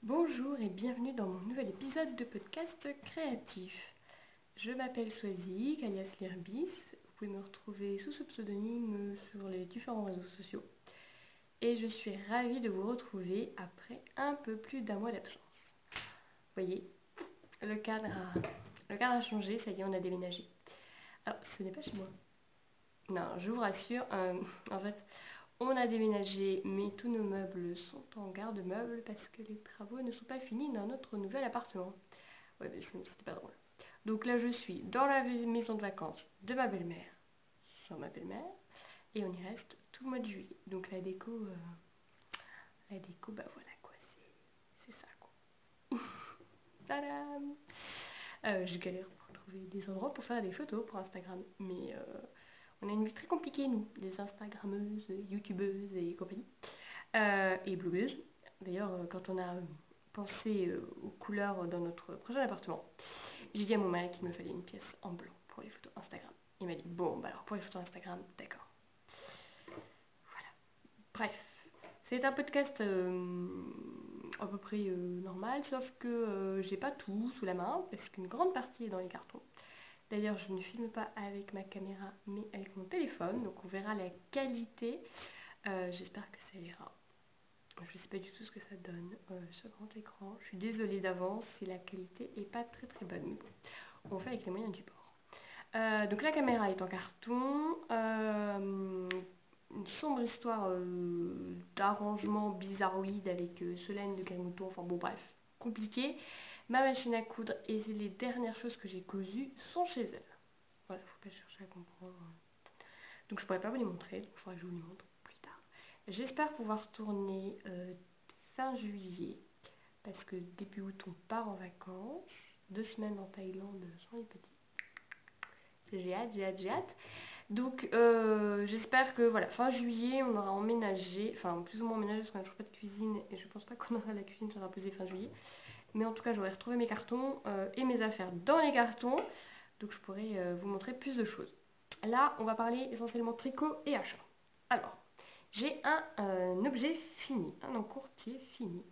Bonjour et bienvenue dans mon nouvel épisode de podcast créatif. Je m'appelle Swazik, alias Lirbis. Vous pouvez me retrouver sous ce pseudonyme sur les différents réseaux sociaux. Et je suis ravie de vous retrouver après un peu plus d'un mois d'absence. Vous voyez, le cadre a changé, ça y est, on a déménagé. Alors, ce n'est pas chez moi. Non, je vous rassure, en fait, on a déménagé, mais tous nos meubles sont en garde-meubles parce que les travaux ne sont pas finis dans notre nouvel appartement. Ouais, mais c'était pas drôle. Donc là, je suis dans la maison de vacances de ma belle-mère, sans ma belle-mère, et on y reste tout le mois de juillet. Donc la déco, bah voilà quoi, c'est ça quoi. Tadam! Je galère pour trouver des endroits pour faire des photos pour Instagram, mais on a une vie très compliquée, nous, les Instagrammeuses, YouTubeuses et compagnie, et blogueuses. D'ailleurs, quand on a pensé aux couleurs dans notre prochain appartement, j'ai dit à mon mari qu'il me fallait une pièce en blanc pour les photos Instagram. Il m'a dit, bon, bah alors pour les photos Instagram, d'accord. Voilà. Bref, c'est un podcast à peu près normal, sauf que j'ai pas tout sous la main, parce qu'une grande partie est dans les cartons. D'ailleurs, je ne filme pas avec ma caméra, mais avec mon téléphone, donc on verra la qualité. J'espère que ça ira. Je ne sais pas du tout ce que ça donne, ce grand écran. Je suis désolée d'avance si la qualité est pas très très bonne, mais bon, on fait avec les moyens du bord. Donc la caméra est en carton, une sombre histoire d'arrangement bizarroïde avec Solène de Grimouton, enfin bon bref, compliqué. Ma machine à coudre et les dernières choses que j'ai cousues sont chez elle. Voilà, faut pas chercher à comprendre. Donc je pourrais pas vous les montrer, donc il faudra que je vous les montre plus tard. J'espère pouvoir tourner fin juillet, parce que début août on part en vacances, 2 semaines en Thaïlande sans les petits. J'ai hâte. Donc j'espère que voilà, fin juillet on aura emménagé, enfin plus ou moins emménagé parce qu'on n'a toujours pas de cuisine et je pense pas qu'on aura la cuisine sera posée fin juillet. Mais en tout cas j'aurai retrouvé mes cartons et mes affaires dans les cartons, donc je pourrai vous montrer plus de choses. Là on va parler essentiellement tricot et achat. Alors, j'ai un objet fini, un encourtier fini.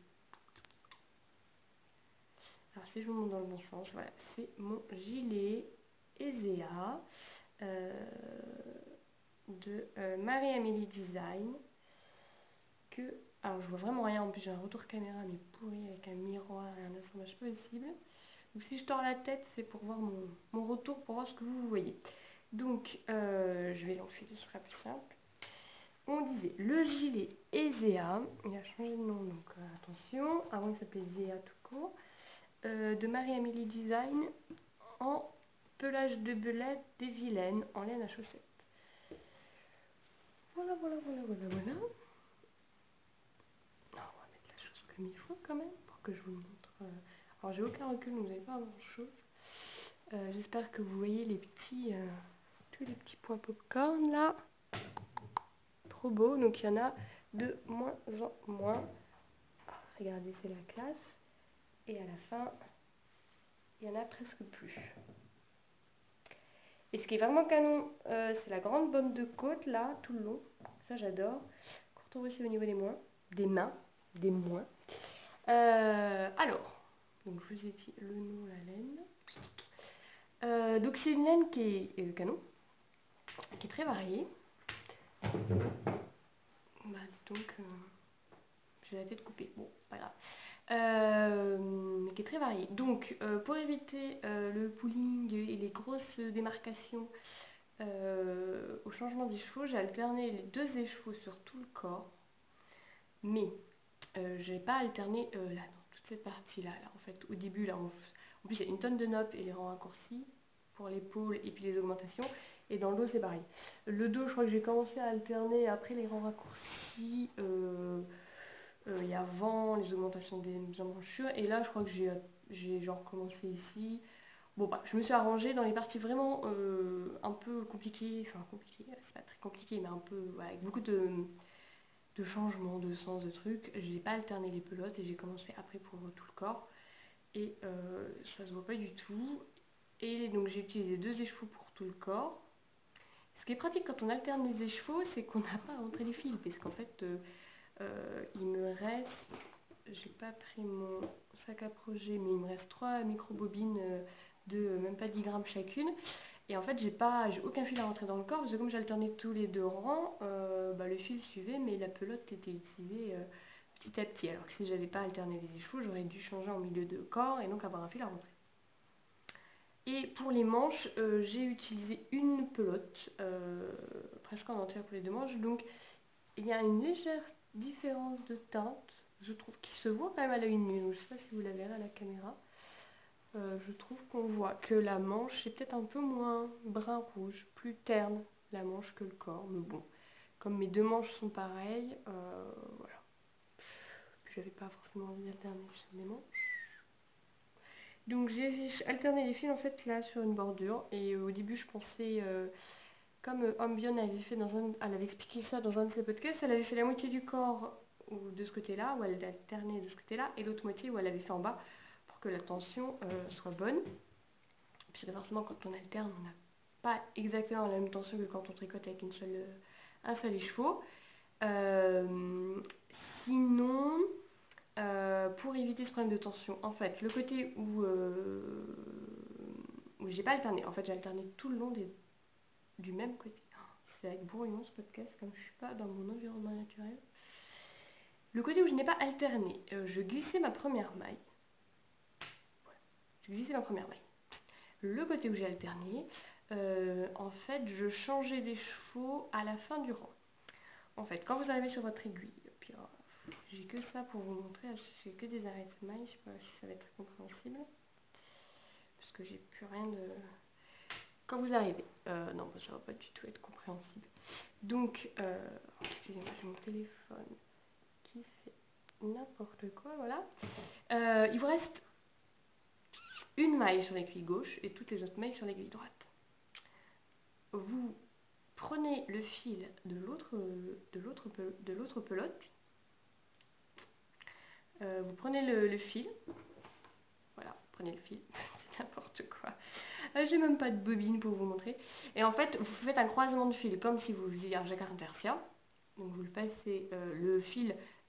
Alors si je vous montre dans le bon sens, voilà, c'est mon gilet Ezea de Marie-Amélie Design. Alors je vois vraiment rien, en plus j'ai un retour caméra mais pourri avec un miroir et un assemblage pas possible. Donc si je tords la tête, c'est pour voir mon retour, pour voir ce que vous voyez. Donc je vais l'enfiler, ce sera plus simple. On disait le gilet Ezea, il a changé de nom donc attention, avant il s'appelait Zea tout court, de Marie-Amélie Design en pelage de belette des vilaines en laine à chaussettes. Voilà. Alors, on va mettre la chose comme il faut quand même pour que je vous montre. Alors j'ai aucun recul donc vous n'allez pas grand chose. J'espère que vous voyez les petits, tous les petits points popcorn là. Trop beau, donc il y en a de moins en moins. Regardez, c'est la classe. Et à la fin, il y en a presque plus. Et ce qui est vraiment canon, c'est la grande bande de côte là, tout le long. Ça j'adore. Qu'on retrouve aussi au niveau des mains, des moins. Alors, donc je vous ai dit le nom, la laine. Donc c'est une laine qui est canon, qui est très variée. Bah donc j'ai la tête coupée, bon pas grave. Mais qui est très variée. Donc pour éviter le pooling et les grosses démarcations au changement d'écheveau, j'ai alterné les 2 écheveaux sur tout le corps, mais j'ai pas alterné là dans toute cette partie là, en fait au début là en plus il y a une tonne de noppes et les rangs raccourcis pour l'épaule et puis les augmentations, et dans le dos c'est pareil. Le dos je crois que j'ai commencé à alterner après les rangs raccourcis et avant les augmentations des emmanchures, et là je crois que j'ai genre commencé ici. Bon bah je me suis arrangée dans les parties vraiment un peu compliquées, enfin compliquées, c'est pas très compliqué mais un peu voilà, avec beaucoup de changements, de sens, de trucs. J'ai pas alterné les pelotes et j'ai commencé après pour tout le corps, et ça se voit pas du tout. Et donc j'ai utilisé 2 écheveaux pour tout le corps. Ce qui est pratique quand on alterne les écheveaux, c'est qu'on n'a pas à rentrer les fils, parce qu'en fait il me reste j'ai pas pris mon sac à projet, mais il me reste 3 micro-bobines de même pas 10 grammes chacune. Et en fait, j'ai aucun fil à rentrer dans le corps, parce que comme j'alternais tous les 2 rangs, le fil suivait, mais la pelote était utilisée petit à petit. Alors que si j'avais pas alterné les échevaux, j'aurais dû changer en milieu de corps et donc avoir un fil à rentrer. Et pour les manches, j'ai utilisé une pelote, presque en entière pour les 2 manches. Donc il y a une légère différence de teinte, je trouve, qui se voit quand même à l'œil nu. Donc, je ne sais pas si vous la verrez à la caméra. Je trouve qu'on voit que la manche est peut-être un peu moins brun-rouge, plus terne la manche que le corps. Mais bon, comme mes 2 manches sont pareilles, voilà. Puis j'avais pas forcément envie d'alterner sur mes manches. Donc j'ai alterné les fils en fait là sur une bordure. Et au début je pensais, comme Ambion avait fait elle avait expliqué ça dans un de ses podcasts, elle avait fait la moitié du corps ou de ce côté-là, où elle alternait de ce côté-là, et l'autre moitié où elle avait fait en bas pour que la tension soit bonne. Puisque forcément quand on alterne, on n'a pas exactement la même tension que quand on tricote avec un seul écheveau. Sinon, pour éviter ce problème de tension, en fait, le côté où j'ai pas alterné, en fait j'ai alterné tout le long du même côté. C'est avec brouillon ce podcast, comme je suis pas dans mon environnement naturel. Le côté où je n'ai pas alterné, je glissais ma première maille. Voilà. Je glissais ma première maille. Le côté où j'ai alterné, en fait, je changeais des chevaux à la fin du rang. En fait, quand vous arrivez sur votre aiguille, puis j'ai que ça pour vous montrer, j'ai que des arrêts de mailles, je sais pas si ça va être compréhensible, parce que j'ai plus rien de... Quand vous arrivez, non, ça va pas du tout être compréhensible. Donc, excusez-moi, j'ai mon téléphone qui fait n'importe quoi, voilà. Il vous reste une maille sur l'aiguille gauche et toutes les autres mailles sur l'aiguille droite. Vous prenez le fil de l'autre pelote, vous prenez le fil, voilà, prenez le fil, c'est n'importe quoi. J'ai même pas de bobine pour vous montrer. Et en fait, vous faites un croisement de fil comme si vous faisiez un jacquard inversia. Donc vous le passez,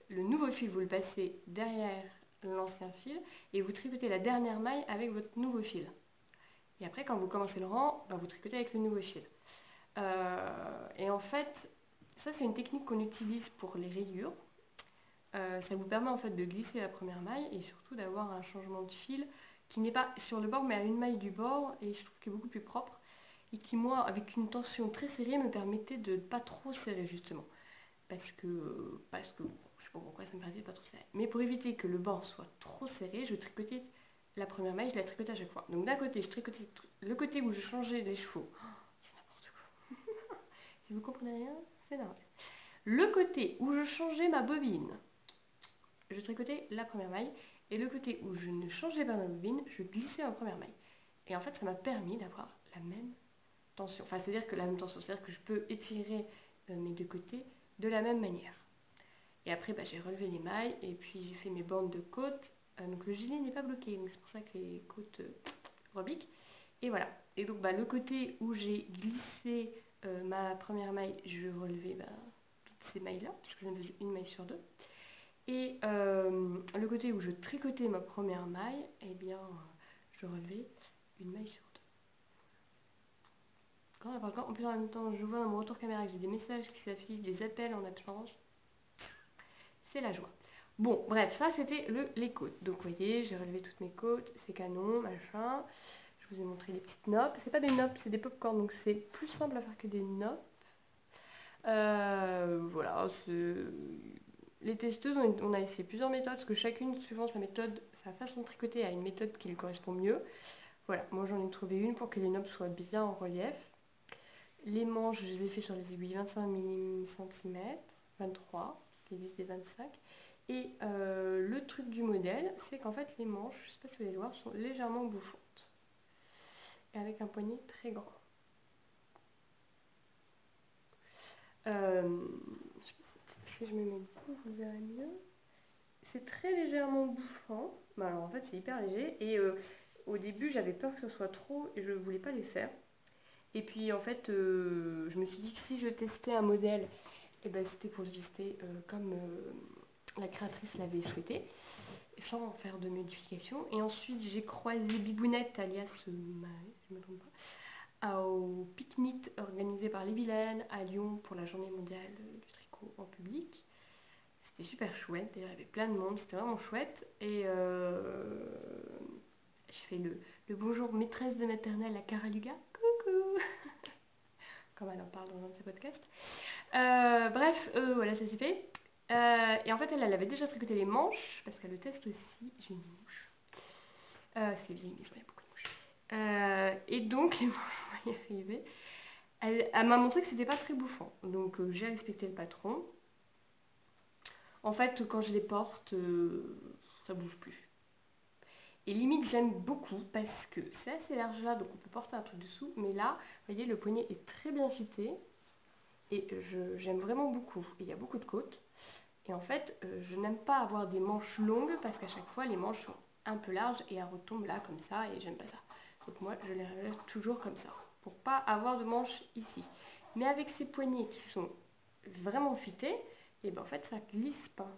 le nouveau fil, vous le passez derrière l'ancien fil et vous tricotez la dernière maille avec votre nouveau fil. Et après, quand vous commencez le rang, vous tricotez avec le nouveau fil. Et en fait, ça c'est une technique qu'on utilise pour les rayures. Ça vous permet en fait de glisser la première maille et surtout d'avoir un changement de fil qui n'est pas sur le bord mais à une maille du bord, et je trouve qu'il est beaucoup plus propre et qui, moi, avec une tension très serrée, me permettait de ne pas trop serrer justement. Parce que je sais pas pourquoi ça me permettait de pas trop serrer. Mais pour éviter que le bord soit trop serré, je tricotais la première maille, je la tricotais à chaque fois. Donc d'un côté, je tricotais le côté où je changeais les chevaux. C'est n'importe quoi. Si vous comprenez rien, c'est normal. Le côté où je changeais ma bobine, je tricotais la première maille, et le côté où je ne changeais pas ma bobine, je glissais ma première maille. Et en fait, ça m'a permis d'avoir la même tension. Enfin, c'est-à-dire que la même tension, c'est-à-dire que je peux étirer mes 2 côtés de la même manière. Et après, j'ai relevé les mailles, et puis j'ai fait mes bandes de côte. Donc le gilet n'est pas bloqué, donc c'est pour ça que les côtes rebiquent. Et voilà. Et donc le côté où j'ai glissé ma première maille, je relevais toutes ces mailles-là, puisque j'en faisais une maille sur 2. Et le côté où je tricotais ma première maille, eh bien, je relevais une maille sur 2. En plus, en même temps, je vois dans mon retour caméra que j'ai des messages qui s'affichent, des appels en absence. C'est la joie. Bon, bref, ça c'était les côtes. Donc, vous voyez, j'ai relevé toutes mes côtes, c'est canon, machin. Je vous ai montré les petites noppes. C'est pas des noppes, c'est des pop-corn, donc c'est plus simple à faire que des noppes. Voilà, les testeuses, on a essayé plusieurs méthodes, parce que chacune, suivant sa méthode, sa façon de tricoter, a une méthode qui lui correspond mieux. Voilà, moi j'en ai trouvé une pour que les noppes soient bien en relief. Les manches, je les ai fait sur les aiguilles 25 cm, 23, les 10 et 25. Et le truc du modèle, c'est qu'en fait les manches, je ne sais pas si vous allez le voir, sont légèrement bouffantes. Et avec un poignet très grand. Si je me mets debout, vous verrez mieux. C'est très légèrement bouffant. Alors en fait c'est hyper léger. Et au début j'avais peur que ce soit trop et je ne voulais pas les faire. Et puis en fait je me suis dit que si je testais un modèle, c'était pour le tester comme la créatrice l'avait souhaité. sans faire de modification. Et ensuite, j'ai croisé Bibounette, alias Maë, si je ne me trompe pas, au pique-nique organisé par les Vilaines à Lyon pour la journée mondiale du tricot en public. C'était super chouette, d'ailleurs il y avait plein de monde, c'était vraiment chouette. Et je fais le bonjour maîtresse de maternelle à Caraluga. Coucou comme elle en parle dans un de ses podcasts. Bref, voilà, ça s'est fait. Et en fait, elle avait déjà tricoté les manches, parce qu'elle le teste aussi. J'ai une mouche. C'est vieille, mais je vois, il y a beaucoup de mouches. Et donc, les manches vont y arriver. Elle m'a montré que c'était pas très bouffant. Donc, j'ai respecté le patron. En fait, quand je les porte, ça bouge plus. Et limite, j'aime beaucoup parce que c'est assez large là, donc on peut porter un truc dessous. Mais là, vous voyez, le poignet est très bien fité. Et j'aime vraiment beaucoup. Et il y a beaucoup de côtes. Et en fait, je n'aime pas avoir des manches longues parce qu'à chaque fois, les manches sont un peu larges et elles retombent là comme ça et j'aime pas ça. Donc moi, je les relève toujours comme ça pour pas avoir de manches ici. Mais avec ces poignets qui sont vraiment fités, et ben en fait, ça glisse pas.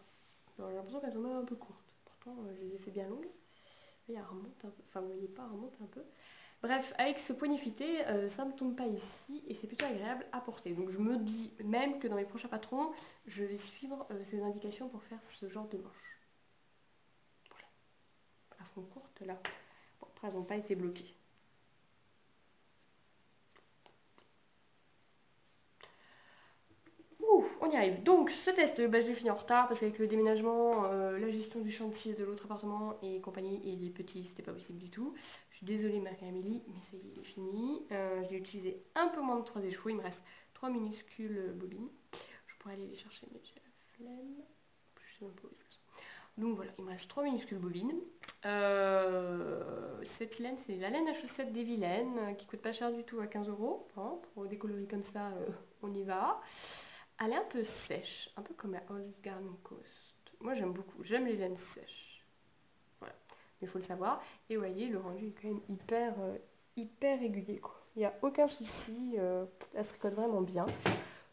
J'ai l'impression qu'elles sont même un peu courtes. Pourtant, je les ai fait bien longues. Et elles remontent un peu. Enfin, vous voyez pas, elles remontent un peu. Bref, avec ce poignet fité, ça ne tombe pas ici et c'est plutôt agréable à porter. Donc je me dis même que dans les prochains patrons, je vais suivre ces indications pour faire ce genre de manche. Voilà, elles sont courtes là. Bon, après elles n'ont pas été bloquées. Ouh, on y arrive. Donc ce test, bah, je l'ai fini en retard parce qu'avec le déménagement, la gestion du chantier de l'autre appartement et compagnie et les petits, c'était pas possible du tout. Je suis désolée Marie-Amélie, mais ça y est, il est fini. J'ai utilisé un peu moins de 3 échoues, il me reste 3 minuscules bobines. Je pourrais aller les chercher, mais j'ai la flemme. Je sais même pas où est-ce que c'est. Donc voilà, il me reste 3 minuscules bobines. Cette laine, c'est la laine à chaussettes des Vilaines, qui coûte pas cher du tout à 15 €. Hein, pour des coloris comme ça, on y va. Elle est un peu sèche, un peu comme la Holz Garden Coast. Moi j'aime beaucoup, j'aime les laines sèches. Voilà, mais il faut le savoir. Et vous voyez, le rendu est quand même hyper régulier, quoi. Il n'y a aucun souci, elle se tricote vraiment bien.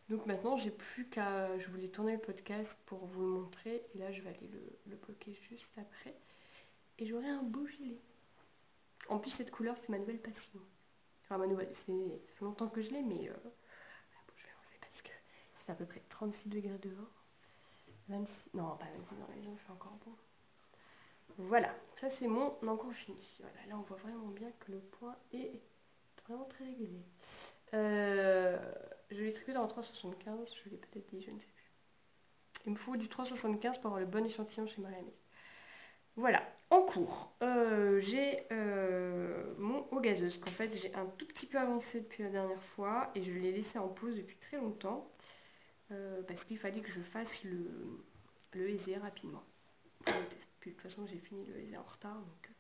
Donc maintenant, j'ai plus qu'à. Je voulais tourner le podcast pour vous le montrer. Et là, je vais aller le bloquer juste après. Et j'aurai un beau gilet. En plus, cette couleur, c'est ma nouvelle passion. Enfin, ma nouvelle, ça fait longtemps que je l'ai, mais bon, je vais l'enlever parce que c'est à peu près 36 degrés dehors. 26, non, pas 26 dans la maison, c'est encore bon. Voilà, ça c'est mon encre fini. Voilà, là on voit vraiment bien que le point est vraiment très régulier. Je l'ai tricoté en 3,75, je l'ai peut-être dit, je ne sais plus. Il me faut du 3,75 pour avoir le bon échantillon chez Marie-Amélie. Voilà, en cours, j'ai mon eau gazeuse qu'en fait j'ai un tout petit peu avancé depuis la dernière fois et je l'ai laissé en pause depuis très longtemps parce qu'il fallait que je fasse le aisé rapidement. Puis de toute façon j'ai fini le aisé en retard donc.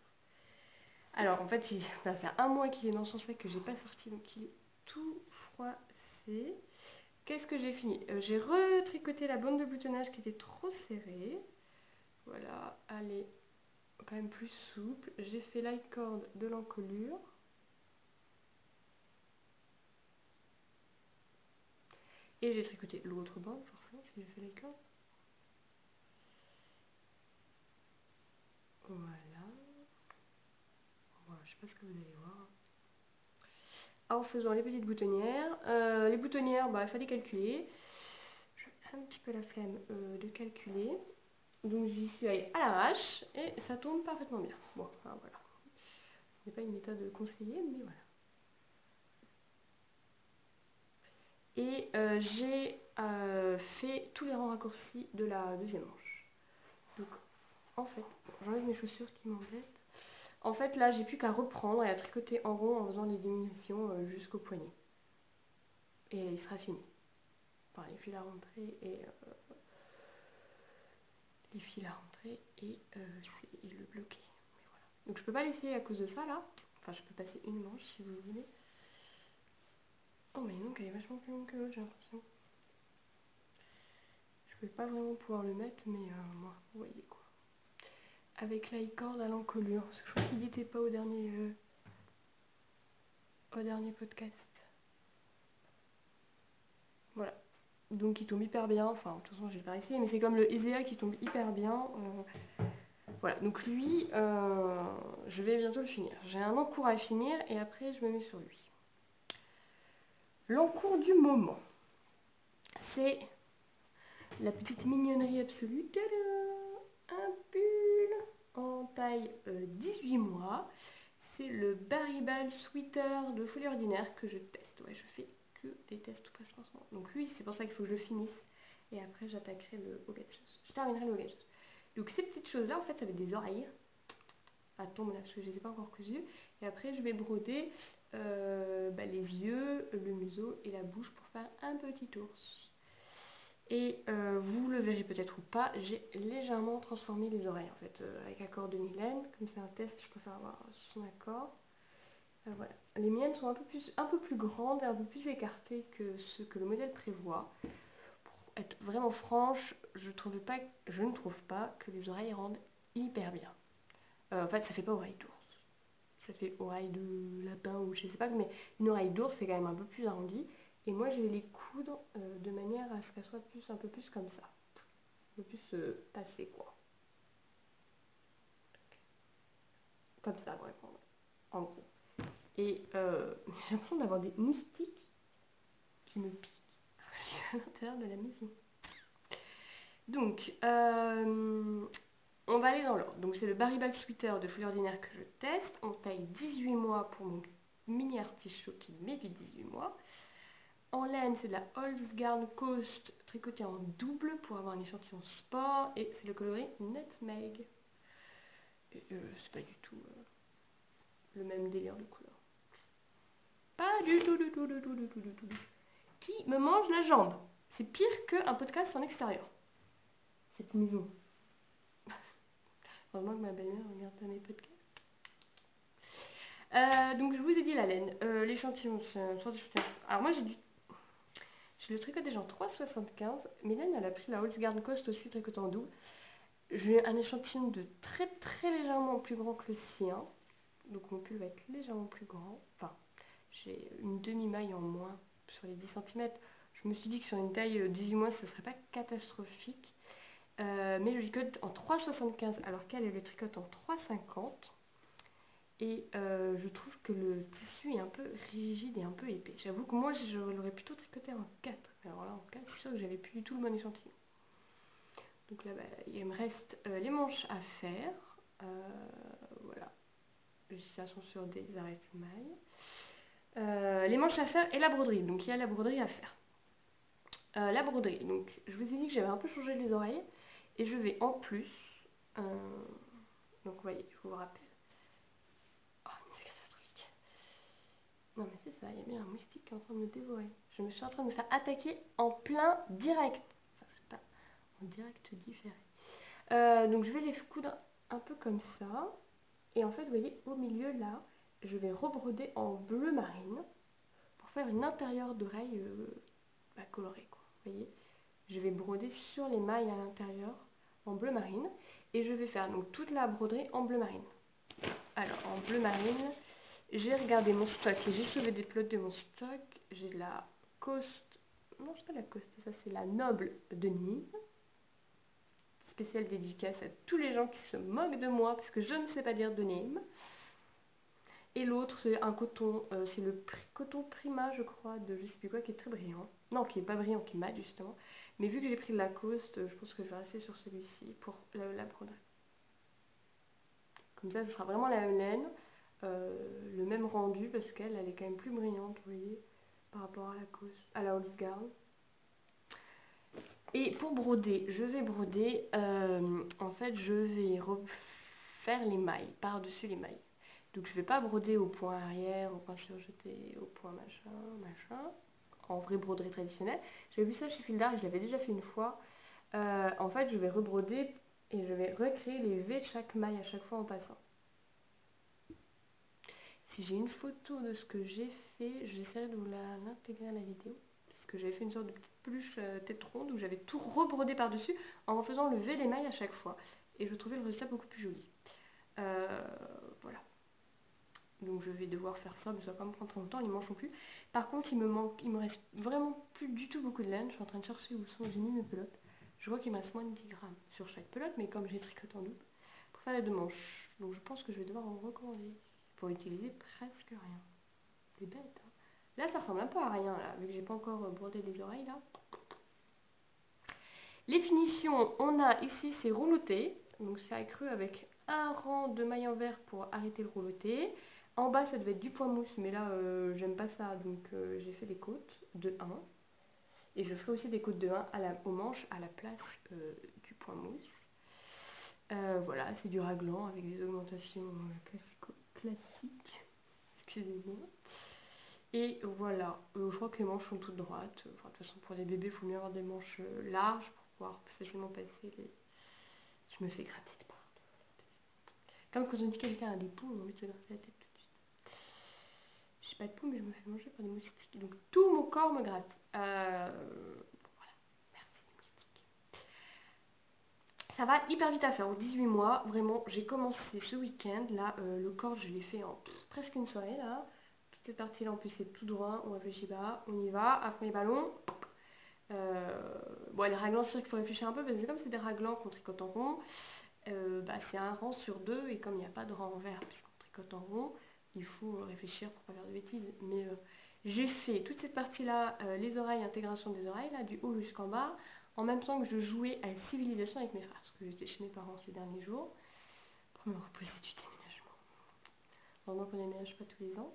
Alors en fait ça fait un mois qu'il est dans son sac que j'ai pas sorti donc il est tout froissé. Qu'est-ce que j'ai fini? J'ai retricoté la bande de boutonnage qui était trop serrée. Voilà, elle est quand même plus souple. J'ai fait l'i-cord de l'encolure. Et j'ai tricoté l'autre bande, forcément, si j'ai fait l'i-cord. Voilà. Voilà, je sais pas ce que vous allez voir. En faisant les petites boutonnières. Les boutonnières, bah, il fallait calculer. J'ai un petit peu la flemme de calculer. Donc j'y suis allée à l'arrache et ça tourne parfaitement bien. Bon, enfin, voilà. Ce n'est pas une méthode conseillée, mais voilà. Et j'ai fait tous les rangs raccourcis de la deuxième manche. Donc en fait, j'enlève mes chaussures qui m'embêtent. En fait là j'ai plus qu'à reprendre et à tricoter en rond en faisant les diminutions jusqu'au poignet. Et il sera fini. Enfin les fils à rentrer et le bloquer. Mais voilà. Donc je peux pas laisser à cause de ça là. Enfin je peux passer une manche si vous voulez. Oh mais donc elle est vachement plus longue que l'autre j'ai l'impression. Je vais pas vraiment pouvoir le mettre mais moi vous voyez quoi. Avec l'i-cord à l'encolure. Parce que je crois qu'il n'était pas au dernier podcast. Voilà. Donc il tombe hyper bien. Enfin, de toute façon, j'ai pas essayé, mais c'est comme le EZA qui tombe hyper bien. Voilà, donc lui, je vais bientôt le finir. J'ai un encours à finir et après je me mets sur lui. L'encours du moment, c'est la petite mignonnerie absolue. Tadam, un pull en taille 18 mois. C'est le Baribal Sweater de Folie Ordinaire que je teste. Ouais, je fais que des tests presque en ce moment. Donc lui, c'est pour ça qu'il faut que je le finisse. Et après, j'attaquerai le Hogages. Je terminerai le Hogages. Donc ces petites choses-là, en fait, ça va être des oreilles. À tombe là, parce que je ne les ai pas encore cousues. Et après, je vais broder les yeux, le museau et la bouche pour faire un petit ours. Et vous le verrez peut-être ou pas, j'ai légèrement transformé les oreilles en fait, avec accord de Mylène. Comme c'est un test, je préfère avoir son accord. Voilà. Les miennes sont un peu plus grandes et un peu plus écartées que ce que le modèle prévoit. Pour être vraiment franche, je ne trouve pas que les oreilles rendent hyper bien. En fait, ça fait pas oreille d'ours. Ça fait oreille de lapin ou je sais pas, mais une oreille d'ours c'est quand même un peu plus arrondi. Et moi, je vais les coudre de manière à ce qu'elles soient un peu plus comme ça. Un peu plus passées, quoi. Comme ça, vraiment. En gros. Et j'ai l'impression d'avoir des moustiques qui me piquent à l'intérieur de la maison. Donc, on va aller dans l'ordre. Donc, c'est le Baribal Sweater de Folie Ordinaire que je teste en taille 18 mois pour mon mini artichaut qui mérite 18 mois. En laine, c'est de la Holzgarn Coast tricotée en double pour avoir un échantillon sport et c'est le coloris Nutmeg. C'est pas du tout le même délire de couleur. Pas du tout, du tout, du tout, du tout, du tout. Qui me mange la jambe? C'est pire qu'un podcast en extérieur. Cette maison. Heureusement que ma belle-mère regarde pas mes podcasts. Donc je vous ai dit la laine. L'échantillon, c'est un sort d'échantillon. Alors moi j'ai le tricoté en 3,75. Mylène, elle a pris la Holzgarn Coast aussi tricotée en double. J'ai un échantillon de très très légèrement plus grand que le sien. Donc mon pull va être légèrement plus grand. Enfin, j'ai une demi-maille en moins sur les 10 cm. Je me suis dit que sur une taille 18 mois, ce serait pas catastrophique. Mais je tricote en 3,75 alors qu'elle le tricote en 3,50. Et je trouve que le tissu est un peu rigide et un peu épais. J'avoue que moi, je l'aurais plutôt tricoté en 4. Alors là, en 4, je suis sûre que j'avais plus du tout le bon échantillon. Donc là, il me reste les manches à faire. Voilà. Les sont sur des arrêts-mailles. Les manches à faire et la broderie. Donc il y a la broderie à faire. La broderie. Donc je vous ai dit que j'avais un peu changé les oreilles. Et je vais en plus. Donc vous voyez, je vous rappelle. Oh, mais c'est catastrophique. Non mais c'est ça, il y a bien un moustique qui est en train de me dévorer. Je me suis en train de me faire attaquer en plein direct. Enfin, c'est pas en direct différé. Donc je vais les coudre un peu comme ça. Et en fait, vous voyez, au milieu là, je vais rebroder en bleu marine pour faire une intérieure d'oreille colorée, quoi. Vous voyez, je vais broder sur les mailles à l'intérieur en bleu marine et je vais faire donc toute la broderie en bleu marine. Alors en bleu marine, j'ai regardé mon stock et j'ai sauvé des plots de mon stock. J'ai la Coast, non c'est pas la Coast, ça c'est la Noble de Nîmes. Spéciale dédicace à tous les gens qui se moquent de moi parce que je ne sais pas dire de Nîmes. Et l'autre, c'est un coton, c'est le coton Prima, je crois, de je sais plus quoi, qui est très brillant. Non, qui est pas brillant, qui est mat justement. Mais vu que j'ai pris le Lacoste, je pense que je vais rester sur celui-ci pour la broderie. Comme ça, ce sera vraiment la même laine, le même rendu, parce qu'elle est quand même plus brillante, vous voyez, par rapport à la Holzgarn. Et pour broder, je vais broder, en fait, je vais refaire les mailles, par-dessus les mailles. Donc je vais pas broder au point arrière, au point surjeté, au point machin, en vraie broderie traditionnelle. J'avais vu ça chez Fil d'Art et je l'avais déjà fait une fois. En fait, je vais rebroder et je vais recréer les V de chaque maille à chaque fois en passant. Si j'ai une photo de ce que j'ai fait, j'essaierai de vous l'intégrer à la vidéo. Parce que j'avais fait une sorte de petite peluche tête ronde où j'avais tout rebrodé par-dessus en faisant le V des mailles à chaque fois. Et je trouvais le résultat beaucoup plus joli. Voilà. Donc je vais devoir faire ça, mais ça va pas me prendre trop longtemps, les manches non plus. Par contre, il me reste vraiment plus du tout beaucoup de laine. Je suis en train de chercher où j'ai mis mes pelotes. Je vois qu'il me reste moins de 10 grammes sur chaque pelote, mais comme j'ai tricoté en double, pour faire les deux manches. Donc je pense que je vais devoir en recommander pour utiliser presque rien. C'est bête, hein. Là, ça ressemble un peu à rien, là, vu que j'ai pas encore brodé les oreilles, là. Les finitions, on a ici, c'est rouloté. Donc c'est accru avec un rang de mailles en verre pour arrêter le rouloté. En bas, ça devait être du point mousse, mais là, j'aime pas ça, donc j'ai fait des côtes de 1. Et je ferai aussi des côtes de 1 aux manches à la place du point mousse. Voilà, c'est du raglan avec des augmentations classiques. Excusez-moi. Et voilà, je crois que les manches sont toutes droites. Enfin, de toute façon, pour les bébés, il faut mieux avoir des manches larges pour pouvoir facilement passer les... Je me fais gratter de partout. Comme quand on dit que quelqu'un a des poules, on a envie de se gratter la tête tout de suite. J'ai pas de poules, mais je me fais manger par des moustiques. Donc tout mon corps me gratte. Voilà, merci les moustiques. Ça va hyper vite à faire, aux 18 mois, vraiment, j'ai commencé ce week-end, là, le corps, je l'ai fait en presque une soirée, là. Toute cette partie-là, en plus, c'est tout droit, on réfléchit pas, on y va, après les ballons. Bon, les raglans, c'est sûr qu'il faut réfléchir un peu, parce que comme c'est des raglans qu'on tricote en rond, c'est un rang sur deux, et comme il n'y a pas de rang en vert, puisqu'on tricote en rond, il faut réfléchir pour pas faire de bêtises. Mais j'ai fait toute cette partie-là, les oreilles, intégration des oreilles, là, du haut jusqu'en bas, en même temps que je jouais à la civilisation avec mes frères, parce que j'étais chez mes parents ces derniers jours, pour me reposer du déménagement. Vraiment qu'on déménage pas tous les ans.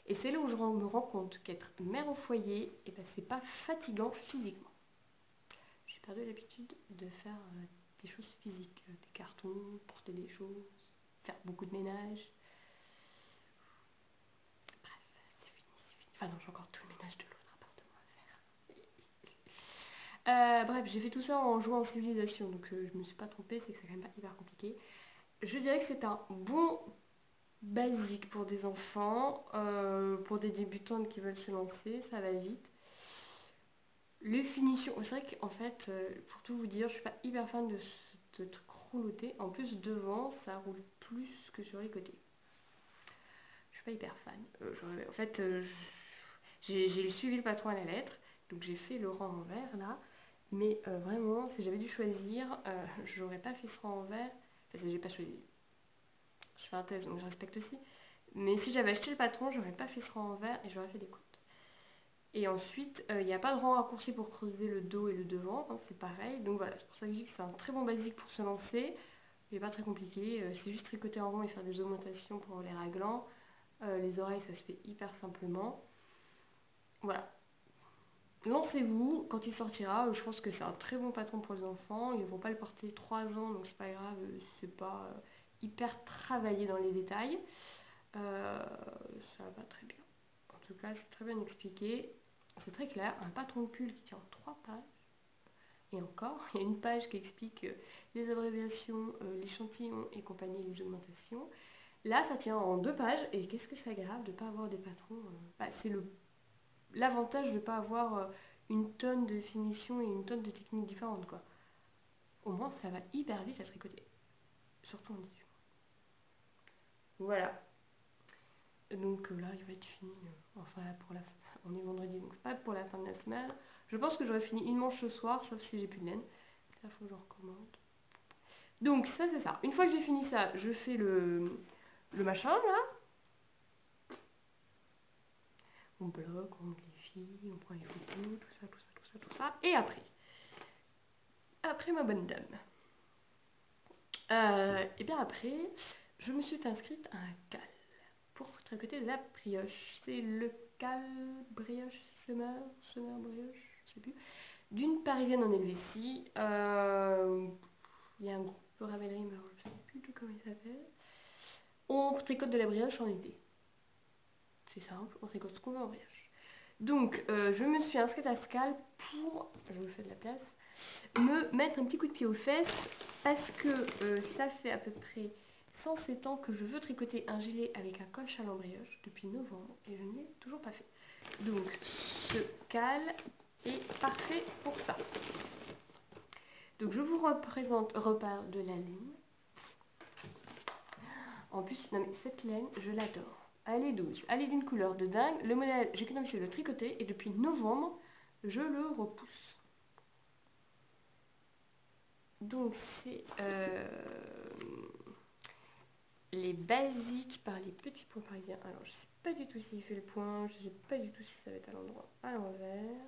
Et c'est là où je me rends compte qu'être mère au foyer, c'est pas fatigant physiquement. J'ai perdu l'habitude de faire des choses physiques, des cartons, porter des choses, faire beaucoup de ménage. Bref, c'est fini, c'est fini. Enfin non, j'ai encore tout le ménage de l'autre appartement à faire. Bref, j'ai fait tout ça en jouant en civilisation, donc je me suis pas trompée, c'est que c'est quand même pas hyper compliqué. Je dirais que c'est un bon basique pour des enfants, pour des débutantes qui veulent se lancer, ça va vite. Les finitions, c'est vrai qu'en fait, pour tout vous dire, je suis pas hyper fan de ce truc rouloté. En plus, devant, ça roule plus que sur les côtés. Je suis pas hyper fan. En fait, j'ai suivi le patron à la lettre, donc j'ai fait le rang en vert là. Mais vraiment, si j'avais dû choisir, j'aurais pas fait ce rang en vert. Enfin, j'ai pas choisi. Je fais un test, donc je respecte aussi. Mais si j'avais acheté le patron, j'aurais pas fait ce rang en vert et j'aurais fait des côtes. Et ensuite, il n'y a pas de rang raccourci pour creuser le dos et le devant, hein, c'est pareil. Donc voilà, c'est pour ça que je dis que c'est un très bon basique pour se lancer. Il n'est pas très compliqué, c'est juste tricoter en rond et faire des augmentations pour les raglans. Les oreilles, ça se fait hyper simplement. Voilà. Lancez-vous, quand il sortira, je pense que c'est un très bon patron pour les enfants. Ils ne vont pas le porter 3 ans, donc c'est pas grave, c'est pas hyper travaillé dans les détails. Ça va très bien. En tout cas, c'est très bien expliqué. C'est très clair, un patron de pull qui tient en 3 pages. Et encore, il y a une page qui explique les abréviations, l'échantillon et compagnie, les augmentations. Là, ça tient en 2 pages. Et qu'est-ce que c'est agréable de ne pas avoir des patrons. C'est l'avantage de ne pas avoir une tonne de finitions et une tonne de techniques différentes, quoi. Au moins, ça va hyper vite à tricoter. Surtout en 18 mois. Voilà. Donc là, il va être fini. Enfin, pour la fin. On est vendredi, donc pas pour la fin de la semaine. Je pense que j'aurai fini une manche ce soir, sauf si j'ai plus de laine. Ça, faut que je recommande. Donc, ça, c'est ça. Une fois que j'ai fini ça, je fais le machin, là. On bloque, on monte les filles, on prend les photos, tout ça, tout ça, tout ça, tout ça. Et après ma bonne dame. Et bien après, je me suis inscrite à un cal pour tricoter de la brioche. C'est le cal brioche, semeur brioche, je sais plus. D'une parisienne en Helvétie. Il y a un groupe de Ravelry, mais alors je ne sais plus du tout comment il s'appelle. On tricote de la brioche en été. C'est simple, on tricote ce qu'on veut en brioche. Donc, je me suis inscrite à Scal pour, je vous fais de la place, me mettre un petit coup de pied aux fesses parce que ça fait à peu près 107 ans que je veux tricoter un gilet avec un col châle en brioche depuis novembre et je ne l'ai toujours pas fait. Donc, ce cal est parfait pour ça. Donc, je vous reparle de la laine. En plus, non mais cette laine, je l'adore. Elle est douce, elle est d'une couleur de dingue. Le modèle, j'ai commencé à le tricoter et depuis novembre, je le repousse. Donc c'est les basiques par les petits points parisiens. Alors, je sais pas du tout s'il fait le point, je sais pas du tout si ça va être à l'endroit à l'envers.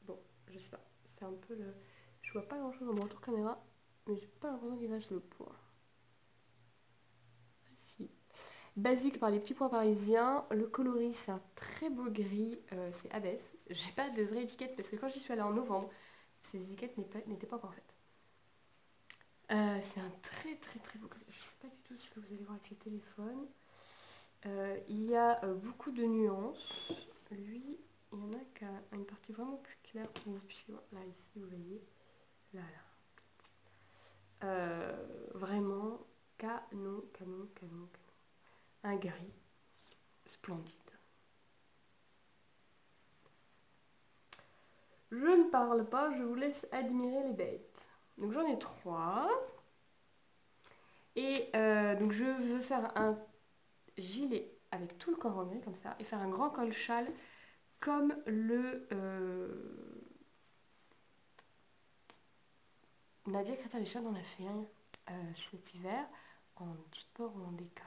Bon, je sais pas. C'est un peu le. Je vois pas grand chose dans mon retour caméra, mais j'ai pas l'impression qu'il fasse le point. Si. Basique par les petits points parisiens. Le coloris, c'est un très beau gris, c'est Hadès. J'ai pas de vraie étiquette parce que quand j'y suis allée en novembre, ces étiquettes n'étaient pas encore faites. C'est un très très très beau gris. Je sais pas du tout ce que vous allez voir avec le téléphone. Il y a beaucoup de nuances. Lui, il y en a qui a une partie vraiment plus claire pour vous puissiez voir. Là, ici, vous voyez. Là, là. Vraiment, canon, canon, canon, canon. Un gris splendide. Je ne parle pas, je vous laisse admirer les bêtes. Donc j'en ai 3. Et donc je veux faire un gilet avec tout le corps en gris comme ça. Et faire un grand col châle comme le Nadia Crétin-Deschamps en a fait un cet hiver en sport ou en déca.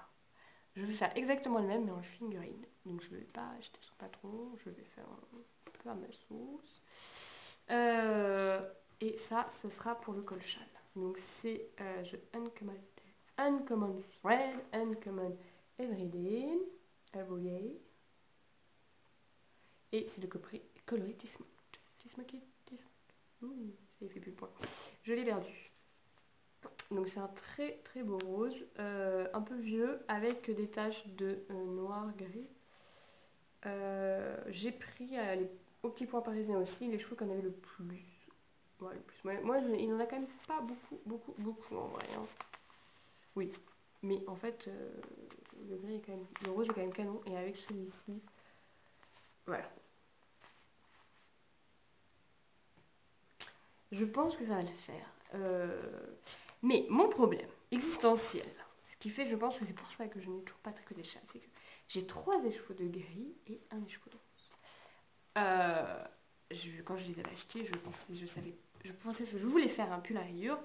Je vais faire exactement le même mais en figurine. Donc je ne vais pas acheter son patron, je vais faire un peu à ma sauce. Et ça, ce sera pour le col châle. Donc c'est The Uncommon Thread, Uncommon Everyday, Everyday. Et c'est le coloris Tismoki. Ça y fait plus le point. Je l'ai perdu. Donc c'est un très très beau rose, un peu vieux, avec des taches de noir gris. J'ai pris au petit point parisien aussi les cheveux qu'on avait le plus. Ouais, le plus. Moi, il n'en a quand même pas beaucoup en vrai. Hein. Oui, mais en fait, le gris est quand même, le rose est quand même canon. Et avec celui-ci, voilà. Je pense que ça va le faire. Mais mon problème existentiel, ce qui fait, je pense que c'est pour ça que je n'ai toujours pas tricoté chat, c'est que j'ai 3 écheveaux de gris et un écheveau de rose. Quand je les avais achetés, je pensais que je voulais faire un pull à rayures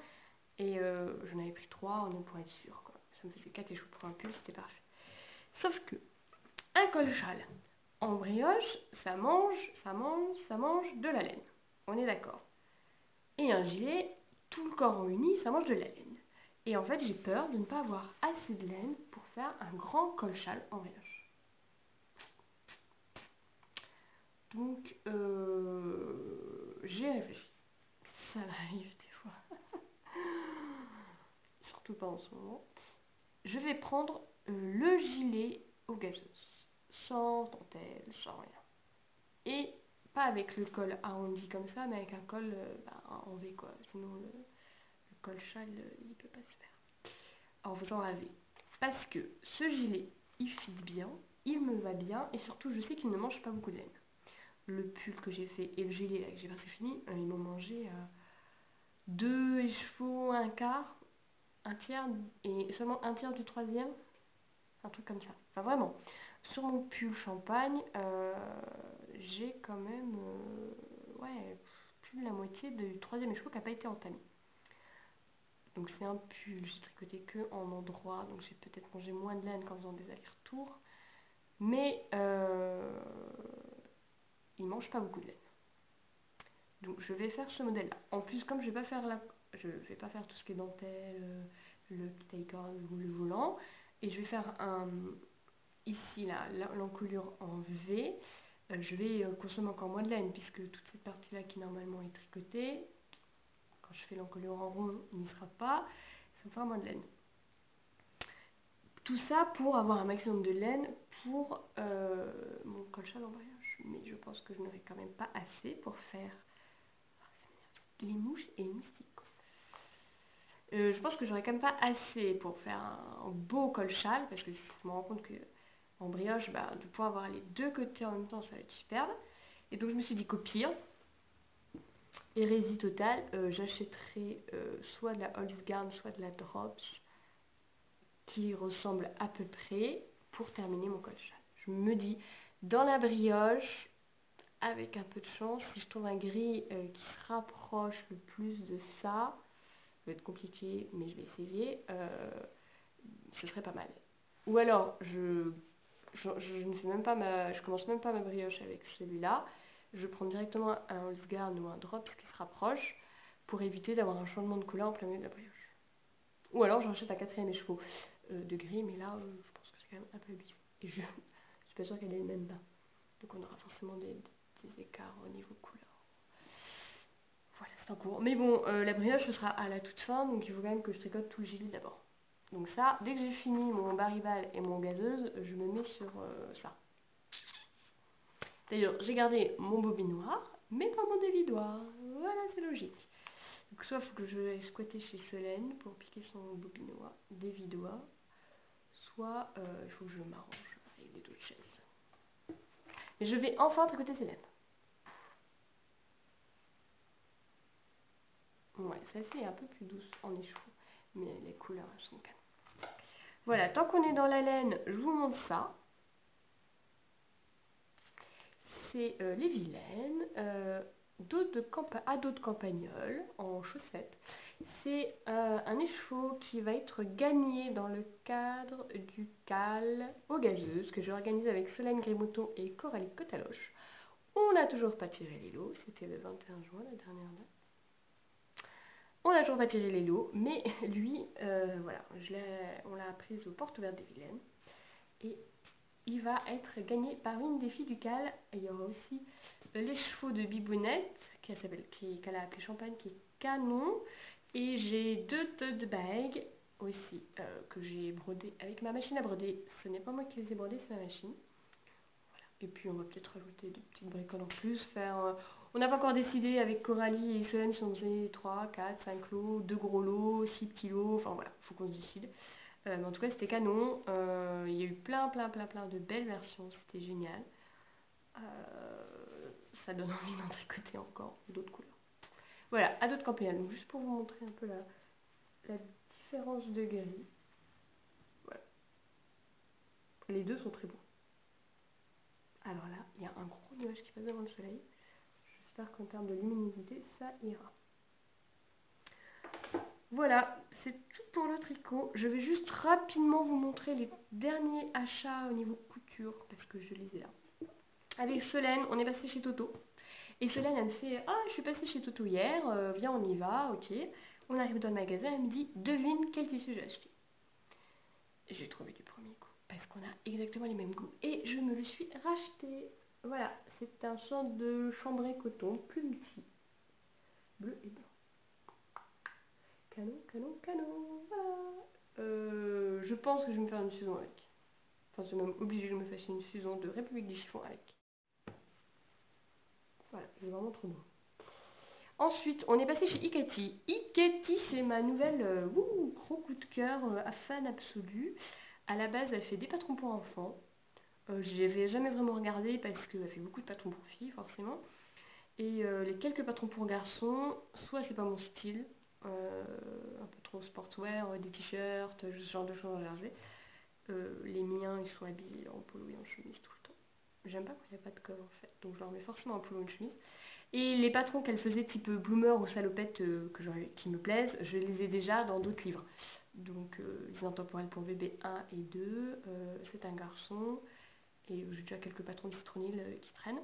et j'en avais pris 3 pour être sûr. Quoi. Ça me faisait 4 écheveaux pour un pull, c'était parfait. Sauf que un col châle en brioche, ça mange de la laine. On est d'accord. Et un gilet, tout le corps en uni, ça mange de la laine. Et en fait, j'ai peur de ne pas avoir assez de laine pour faire un grand col châle en brioche. Donc, j'ai réfléchi. Ça m'arrive des fois. Surtout pas en ce moment. Je vais prendre le gilet aux gazeuses. Sans dentelle, sans rien. Et pas avec le col arrondi comme ça, mais avec un col en V quoi. Sinon, le col châle, il peut pas se faire. Alors, vous en rêvez. Parce que ce gilet, il fit bien, il me va bien, et surtout, je sais qu'il ne mange pas beaucoup de laine. Le pull que j'ai fait et le gilet là, que j'ai presque fini, ils m'ont mangé 2 écheveaux, un quart, un tiers, et seulement un tiers du troisième, un truc comme ça. Enfin, vraiment. Sur mon pull champagne, j'ai quand même ouais, plus de la moitié du troisième écheveau qui n'a pas été entamé. Donc c'est un pull, j'ai tricoté que en endroit, donc j'ai peut-être mangé moins de laine qu'en faisant des allers-retours. Mais il mange pas beaucoup de laine. Donc je vais faire ce modèle-là. En plus, comme je vais pas faire tout ce qui est dentelle, le petit acorn ou le volant, et je vais faire ici l'encolure en V. Je vais consommer encore moins de laine puisque toute cette partie-là qui normalement est tricotée, quand je fais l'encolure en rond, il n'y sera pas. Ça me fera moins de laine. Tout ça pour avoir un maximum de laine pour mon col châle en brioche. Mais je pense que je n'aurai quand même pas assez pour faire les mouches et les moustiques. Je pense que j'aurai quand même pas assez pour faire un beau col châle parce que je me rends compte que en brioche, de pouvoir avoir les deux côtés en même temps, ça va être superbe. Et donc je me suis dit qu'au pire, hérésie totale, j'achèterai soit de la Holzgarn, soit de la Drops qui ressemble à peu près pour terminer mon col châle. Je me dis, dans la brioche, avec un peu de chance, si je trouve un gris qui se rapproche le plus de ça, ça va être compliqué, mais je vais essayer. ce serait pas mal. Ou alors, je ne fais même pas je commence même pas ma brioche avec celui-là. Je prends directement un Holzgarn ou un Drops qui se rapproche pour éviter d'avoir un changement de couleur en plein milieu de la brioche. Ou alors, j'en achète un 4e écheveau de gris, mais là, je pense que c'est quand même un peu abusé. Et je suis pas sûre qu'elle ait le même bain. Donc on aura forcément des écarts au niveau couleur. Voilà, c'est en cours. Mais bon, la brioche ce sera à la toute fin, donc il faut quand même que je tricote tout le gilet d'abord. Donc ça, dès que j'ai fini mon baribal et mon gazeuse, je me mets sur ça. D'ailleurs, j'ai gardé mon bobinoir, mais pas mon dévidoir. Voilà, c'est logique. Donc soit il faut que je aille squatter chez Solène pour piquer son bobinoir, dévidoir, soit il faut que je m'arrange avec des d'autres chaises. Et je vais enfin tricoter Solène. Ouais, celle-ci est un peu plus douce en écheveau, mais les couleurs elles sont calmes. Voilà, tant qu'on est dans la laine, je vous montre ça. C'est les vilaines, à dos de campagnol en chaussettes. C'est un écheveau qui va être gagné dans le cadre du cal aux gazeuses que j'ai organisé avec Solène Grimauton et Coralie Cotaloche. On n'a toujours pas tiré les lots, c'était le 21 juin la dernière date. On n'a toujours pas tiré les lots, mais lui, voilà, on l'a prise aux portes ouvertes des Vilaines. Et il va être gagné par une des filles du cal. Et il y aura aussi les chevaux de Bibounette, qu'elle a appelé Champagne, qui est canon. Et j'ai 2 tote bags aussi, que j'ai brodé avec ma machine à broder. Ce n'est pas moi qui les ai brodés, c'est ma machine. Et puis on va peut-être rajouter des petites bricoles en plus, on n'a pas encore décidé avec Coralie et Solène si on faisait 3, 4, 5 lots, 2 gros lots, 6 petits lots, enfin voilà, faut qu'on se décide. Mais en tout cas c'était canon, il y a eu plein de belles versions, c'était génial. Euh, Ça donne envie d'en tricoter encore d'autres couleurs. Voilà, à d'autres campagnes, donc juste pour vous montrer un peu la différence de gris. Voilà. Les deux sont très beaux. Alors là, il y a un gros nuage qui passe devant le soleil. J'espère qu'en termes de luminosité, ça ira. Voilà, c'est tout pour le tricot. Je vais juste rapidement vous montrer les derniers achats au niveau couture, parce que je les ai là. Avec Solène, on est passé chez Toto. Et Solène, elle me fait: ah, je suis passée chez Toto hier, viens, on y va, ok. On arrive dans le magasin, elle me dit: devine quel tissu j'ai acheté. J'ai trouvé du premier coup, parce qu'on a exactement les mêmes goûts. Et je me le suis racheté. Voilà, c'est un sorte de chambray coton, plus petit, bleu et blanc. Canon, voilà. Je pense que je vais me faire une saison avec. Enfin, c'est même obligé que je me fasse une saison de République des chiffons avec. Voilà, c'est vraiment trop beau. Ensuite, on est passé chez Iketi. Iketi, c'est ma nouvelle gros coup de cœur, fan absolu. À la base, elle fait des patrons pour enfants. Je n'y avais jamais vraiment regardé parce qu'elle fait beaucoup de patrons pour filles, forcément. Et les quelques patrons pour garçons, soit c'est pas mon style, un peu trop sportswear, des t-shirts, ce genre de choses en jarget. Les miens, ils sont habillés en polo et en chemise tout le temps. J'aime pas quand il n'y a pas de col en fait, donc je leur mets forcément un polo et une chemise. Et les patrons qu'elle faisait type bloomer ou salopette qui me plaisent, je les ai déjà dans d'autres livres. Donc les intemporels pour bébé 1 et 2, c'est un garçon, et j'ai déjà quelques patrons de citronille qui traînent.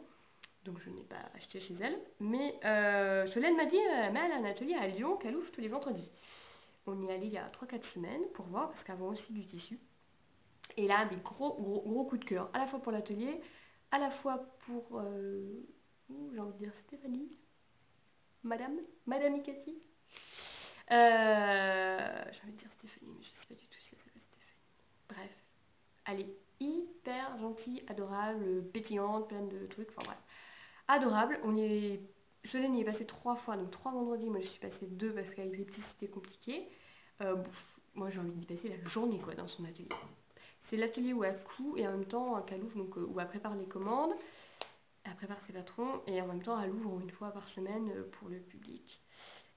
Donc je n'ai pas acheté chez elle. Mais Solène m'a dit, mais elle a un atelier à Lyon qu'elle ouvre tous les vendredis. On y est allé il y a 3-4 semaines pour voir, parce qu'elle vend aussi du tissu. Et là, des gros coups de cœur, à la fois pour l'atelier, à la fois pour, j'ai envie de dire Stéphanie, Madame Ikati. J'ai envie de dire Stéphanie, mais je sais pas du tout si elle s'appelle Stéphanie. Bref, elle est hyper gentille, adorable, pétillante, pleine de trucs, enfin bref. Adorable. Solène y est passée 3 fois, donc 3 vendredis. Moi, je suis passée 2 parce qu'avec les petits, c'était compliqué. Moi, j'ai envie d'y passer la journée, quoi, dans son atelier. C'est l'atelier où elle coud et en même temps qu'elle ouvre, donc où elle prépare les commandes, elle prépare ses patrons et en même temps elle ouvre une fois par semaine pour le public.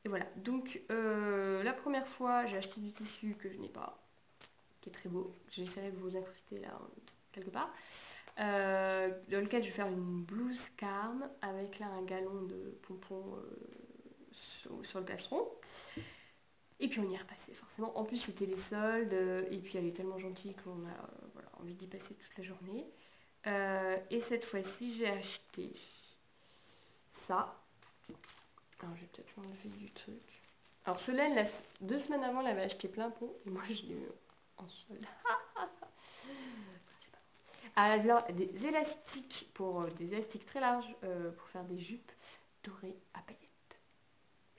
Et voilà. Donc, la première fois, j'ai acheté du tissu que je n'ai pas, qui est très beau. J'essaierai de vous incruster là, quelque part. Dans lequel je vais faire une blouse carme avec là un galon de pompons sur le plastron. Et puis on y est repassé, forcément. En plus, c'était les soldes, et puis elle est tellement gentille qu'on a voilà, envie d'y passer toute la journée. Et cette fois-ci, j'ai acheté ça. Alors, je vais peut-être l'enlever du truc. Alors, ceux-là, 2 semaines avant, elle avait acheté plein pot, et moi, je l'ai eu en solde. Alors, des élastiques, des élastiques très larges pour faire des jupes dorées à paillettes.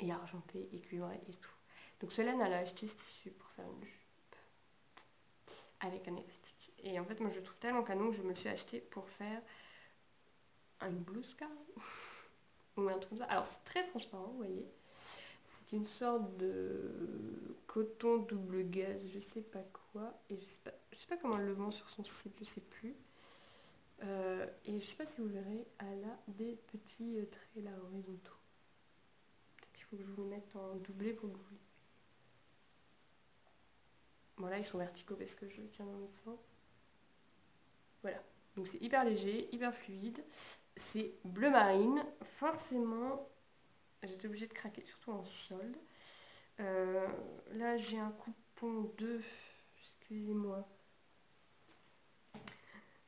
Et argentées, et cuivrées et tout. Donc, ceux-là, elle a acheté ce tissu pour faire une jupe avec un élastique. Et en fait, moi, je le trouve tellement canon que je me le suis acheté pour faire une blouse, ou un truc comme ça. Alors, c'est très transparent, vous voyez. C'est une sorte de coton double gaz, je sais pas quoi. Et je sais pas comment elle le vend sur son site, je sais plus. Et je sais pas si vous verrez, elle a des petits traits là horizontaux. Peut-être qu'il faut que je vous les mette en doublé pour que vous les... Bon là ils sont verticaux parce que je tiens dans l'autre sens. Voilà. Donc c'est hyper léger, hyper fluide. C'est bleu marine. Forcément, j'étais obligée de craquer, surtout en solde. Là j'ai un coupon de... Excusez-moi.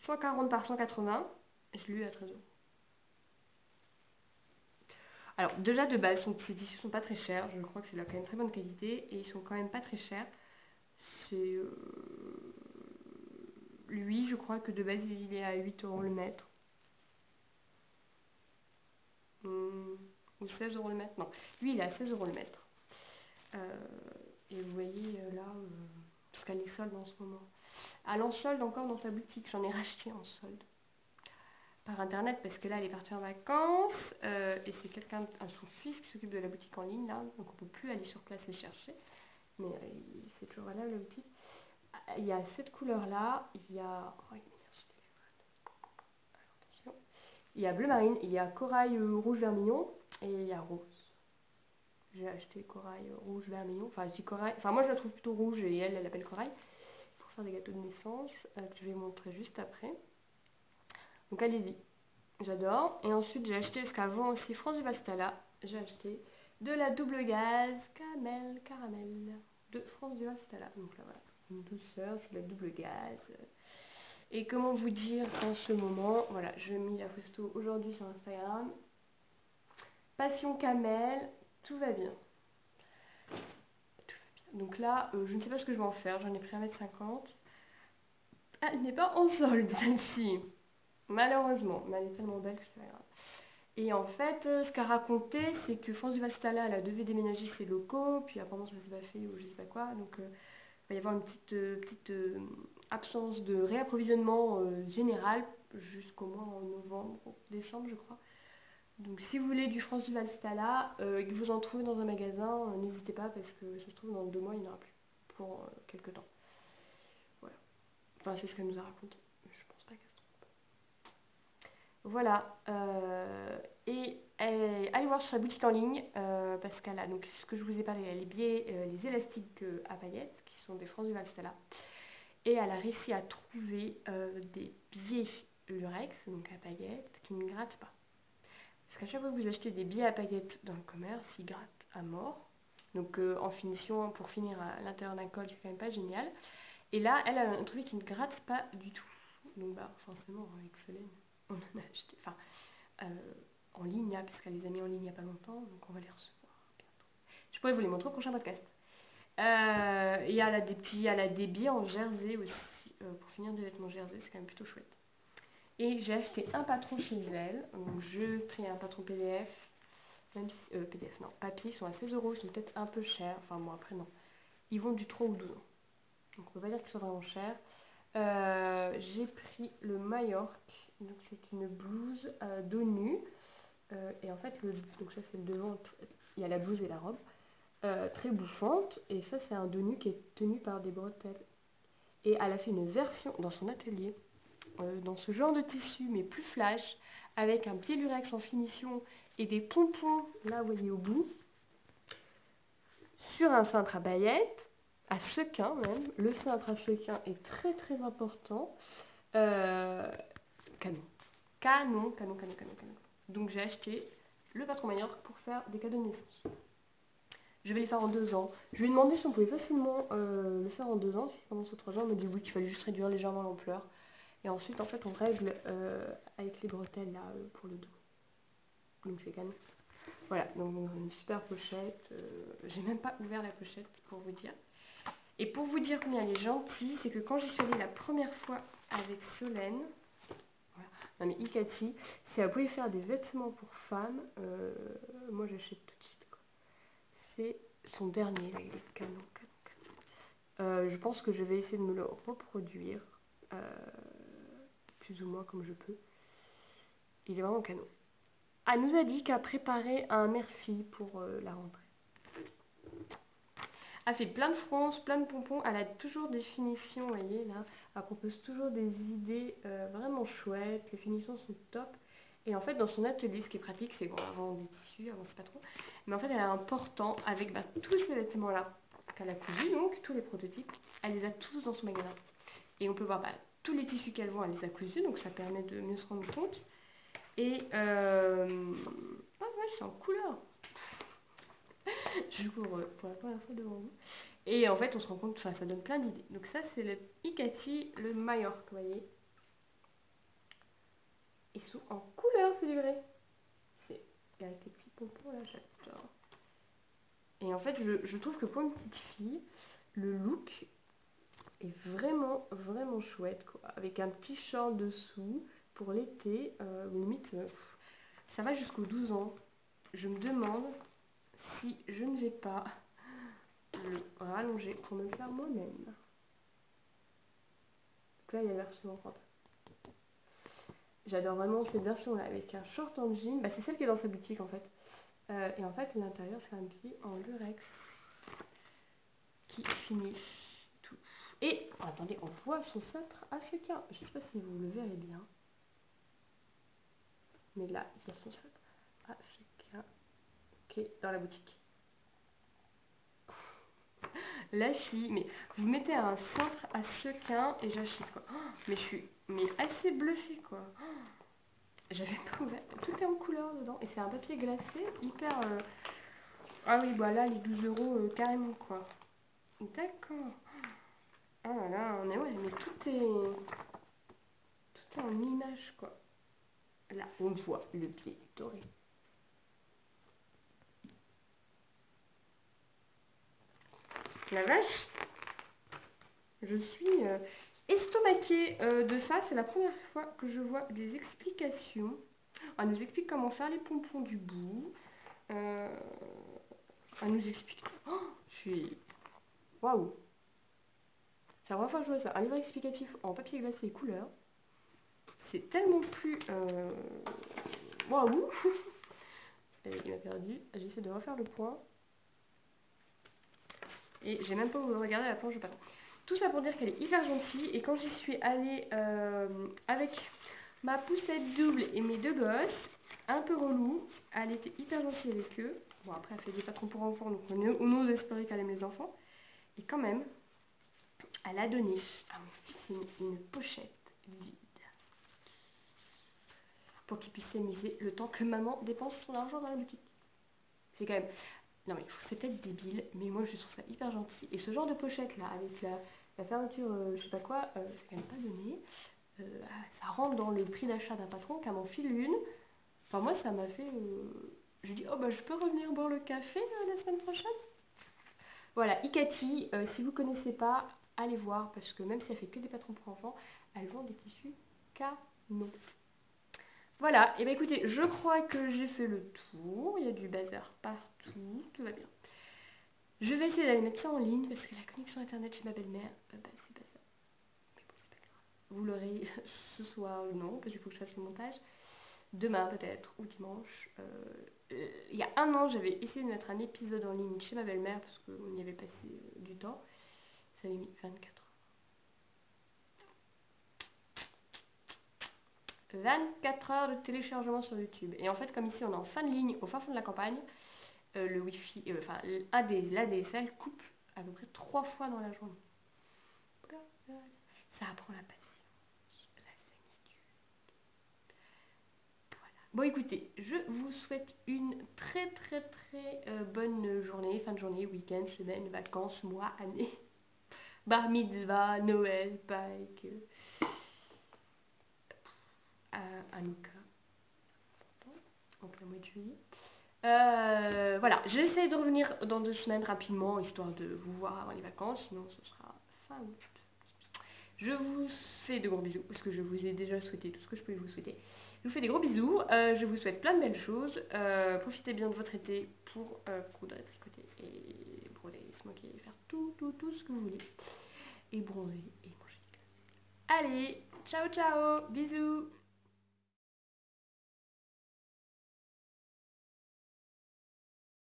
140 par 180. Je l'ai eu à 13 €. Alors déjà de base, ces tissus sont pas très chers. Je crois que c'est de quand même très bonne qualité. Et ils sont quand même pas très chers. C'est... lui, je crois que de base, il est à 8 € le mètre. Ou 16 € le mètre. Non, lui, il est à 16 € le mètre. Et vous voyez là, parce qu'elle est solde en ce moment. Elle est en solde encore dans sa boutique. J'en ai racheté en solde. Par internet, parce que là, elle est partie en vacances. Et c'est quelqu'un, son fils qui s'occupe de la boutique en ligne, là. Donc on peut plus aller sur place les chercher. Mais c'est toujours là, la boutique. Il y a cette couleur-là. Il y a... Oh, attention. Il y a bleu marine, il y a corail rouge vermillon et il y a rose. J'ai acheté corail rouge vermillon. Enfin, je dis corail. Enfin, moi je la trouve plutôt rouge et elle l'appelle corail. Pour faire des gâteaux de naissance, que je vais vous montrer juste après. Donc allez-y. J'adore. Et ensuite j'ai acheté, parce qu'avant aussi, France du Vastala, j'ai acheté de la double gaz caramel de France du Vastala. Donc là voilà, une douceur, c'est de la double gaz. Et comment vous dire en ce moment, voilà, je mis la photo aujourd'hui sur Instagram. Passion camel, tout va bien. Donc là, je ne sais pas ce que je vais en faire, j'en ai pris 1,50 m. Ah, elle n'est pas en solde celle-ci, malheureusement, mais elle est tellement belle que c'est pas grave. Et en fait, ce qu'a raconté, c'est que France du Vastala, elle devait déménager ses locaux, puis apparemment ça s'est pas fait ou je sais pas quoi, donc il va y avoir une petite absence de réapprovisionnement général jusqu'au mois en novembre, décembre je crois. Donc si vous voulez du France du Vastala et que vous en trouvez dans un magasin, n'hésitez pas parce que ça se trouve dans 2 mois il n'y en aura plus pour quelques temps. Voilà. Enfin c'est ce qu'elle nous a raconté, mais je pense pas qu'elle se trompe. Voilà. Et allez voir sur sa boutique en ligne parce qu'elle a donc ce que je vous ai parlé, les élastiques à paillettes qui sont des France du Vastala. Et elle a réussi à trouver des biais lurex, donc à paillettes, qui ne grattent pas. Parce qu'à chaque fois que vous achetez des billets à paillettes dans le commerce, ils grattent à mort. Donc en finition, pour finir à l'intérieur d'un col, c'est quand même pas génial. Et là, elle a trouvé qui ne gratte pas du tout. Donc bah forcément, avec Solène, on en a acheté. Enfin, en ligne, là, parce qu'elle les a mis en ligne il n'y a pas longtemps, donc on va les recevoir bientôt. Je pourrais vous les montrer au prochain podcast. Et elle a des billets en jersey aussi, pour finir des vêtements jersey, c'est quand même plutôt chouette. Et j'ai acheté un patron chez elle, donc je pris un patron PDF, même si, PDF non, papier, ils sont à 16 €, ils sont peut-être un peu chers, enfin bon après non, ils vont du 3 ou 12 ans, donc on peut pas dire qu'ils soient vraiment chers. J'ai pris le Majorque, donc c'est une blouse dos nu, et en fait, donc ça c'est le devant, il y a la blouse et la robe, très bouffante, et ça c'est un dos nu qui est tenu par des bretelles. Et elle a fait une version dans son atelier, dans ce genre de tissu, mais plus flash, avec un pied lurex en finition et des pompons, là vous voyez au bout, sur un cintre à paillettes, à sequin même. Le cintre à sequin est très très important. Canon. Canon. Donc j'ai acheté le patron Majorque pour faire des cadeaux de naissance. Je vais les faire en 2 ans. Je lui ai demandé si on pouvait facilement le faire en 2 ans. Si ça commence aux 3 ans, elle m'a dit oui, qu'il fallait juste réduire légèrement l'ampleur. Et ensuite, en fait, on règle avec les bretelles là pour le dos. Donc c'est quand même. Voilà, donc une super pochette. J'ai même pas ouvert la pochette pour vous dire. Et pour vous dire combien elle est gentille, c'est que quand j'y suis allée la première fois avec Solène, voilà. Non mais Ikati, si elle pouvait faire des vêtements pour femmes, moi j'achète tout de suite quoi. C'est son dernier, là, il est canon, canon, canon. Je pense que je vais essayer de me le reproduire, plus ou moins comme je peux. Il est vraiment canon. Elle nous a dit qu'elle préparait un merci pour la rentrée. Elle fait plein de fronces, plein de pompons, elle a toujours des finitions, vous voyez là, elle propose toujours des idées vraiment chouettes, les finitions sont top. Et en fait dans son atelier, ce qui est pratique, c'est bon, avant des tissus, avant c'est pas trop, mais en fait elle a un portant avec tous ces vêtements là qu'elle a cousus, donc tous les prototypes, elle les a tous dans son magasin. Et on peut voir tous les tissus qu'elle vend, elle les a cousus, donc ça permet de mieux se rendre compte. Et ah ouais, c'est en couleur. Je cours pour la première fois devant vous. Et en fait, on se rend compte, ça donne plein d'idées. Donc ça, c'est le Ikati, le Majorque, vous voyez. Ils sont en couleur, c'est vrai. C'est avec les petits pompons là, j'adore. Et en fait, je trouve que pour une petite fille, le look est vraiment, vraiment chouette, quoi. Avec un petit short dessous pour l'été, limite, ça va jusqu'aux 12 ans. Je me demande si je ne vais pas le rallonger pour me le faire moi-même. Donc là, il y a la version enfant. J'adore vraiment cette version là avec un short en jean. C'est celle qui est dans sa boutique en fait. Et en fait, l'intérieur, c'est un petit en lurex qui finit tout. Et attendez, on voit son cintre africain. Je sais pas si vous le verrez bien. Mais là, il y a son cintre africain qui est dans la boutique. La fille, mais vous mettez un cintre à sequin et j'achète quoi. Mais je suis assez bluffée quoi. J'avais pas ouvert. Tout est en couleur dedans et c'est un papier glacé hyper. Ah oui, bah là les 12 euros carrément quoi. D'accord. Ah là là, mais ouais, mais tout est en image quoi. Là, on voit le pied doré. La vache, je suis estomaquée de ça. C'est la première fois que je vois des explications. On nous explique comment faire les pompons du bout. On nous explique. Oh, je suis. Waouh! C'est la première fois que je vois ça. Un livre explicatif en papier glacé et couleur. C'est tellement plus. Waouh! Il m'a perdu. J'essaie de refaire le point. Et j'ai même pas voulu regarder la planche de patron. Tout ça pour dire qu'elle est hyper gentille. Et quand j'y suis allée avec ma poussette double et mes 2 gosses, un peu relou, elle était hyper gentille avec eux. Bon, après, elle fait des patrons pour enfants, donc on ose espérer qu'elle aime les enfants. Et quand même, elle a donné à mon fils une pochette vide pour qu'il puisse s'amuser le temps que maman dépense son argent dans la boutique. C'est quand même. Non mais c'est peut-être débile, mais moi je trouve ça hyper gentil. Et ce genre de pochette là, avec la fermeture, je sais pas quoi, c'est quand même pas donné. Ça rentre dans le prix d'achat d'un patron qu'à m'en file une. Enfin moi ça m'a fait. Je dis oh bah je peux revenir boire le café la semaine prochaine. Voilà, Ikati, si vous connaissez pas, allez voir parce que même si elle fait que des patrons pour enfants, elle vend des tissus canons. Voilà, et bien écoutez, je crois que j'ai fait le tour, il y a du bazar partout, tout va bien. Je vais essayer d'aller mettre ça en ligne parce que la connexion internet chez ma belle-mère, c'est pas ça. Mais bon, c'est pas grave. Vous l'aurez ce soir, non, parce qu'il faut que je fasse le montage. Demain peut-être, ou dimanche. Il y a un an, j'avais essayé de mettre un épisode en ligne chez ma belle-mère parce qu'on y avait passé du temps. Ça avait mis 24 heures. 24 heures de téléchargement sur YouTube. Et en fait, comme ici on est en fin de ligne, au fin fond de la campagne, le Wi-Fi, l'ADSL coupe à peu près 3 fois dans la journée. Ça apprend la patience, la sénitude. Voilà. Bon, écoutez, je vous souhaite une bonne journée, fin de journée, week-end, semaine, vacances, mois, année, bar mitzvah, Noël, Pâques, Hanouka, donc le mois de juillet. Voilà, j'essaie de revenir dans 2 semaines rapidement, histoire de vous voir avant les vacances, sinon ce sera fin août. Je vous fais de gros bisous, parce que je vous ai déjà souhaité tout ce que je pouvais vous souhaiter. Je vous fais des gros bisous, je vous souhaite plein de belles choses. Profitez bien de votre été pour coudre et tricoter et broder, se moquer, faire tout ce que vous voulez. Et bronzer et manger des glaces. Allez, ciao ciao, bisous.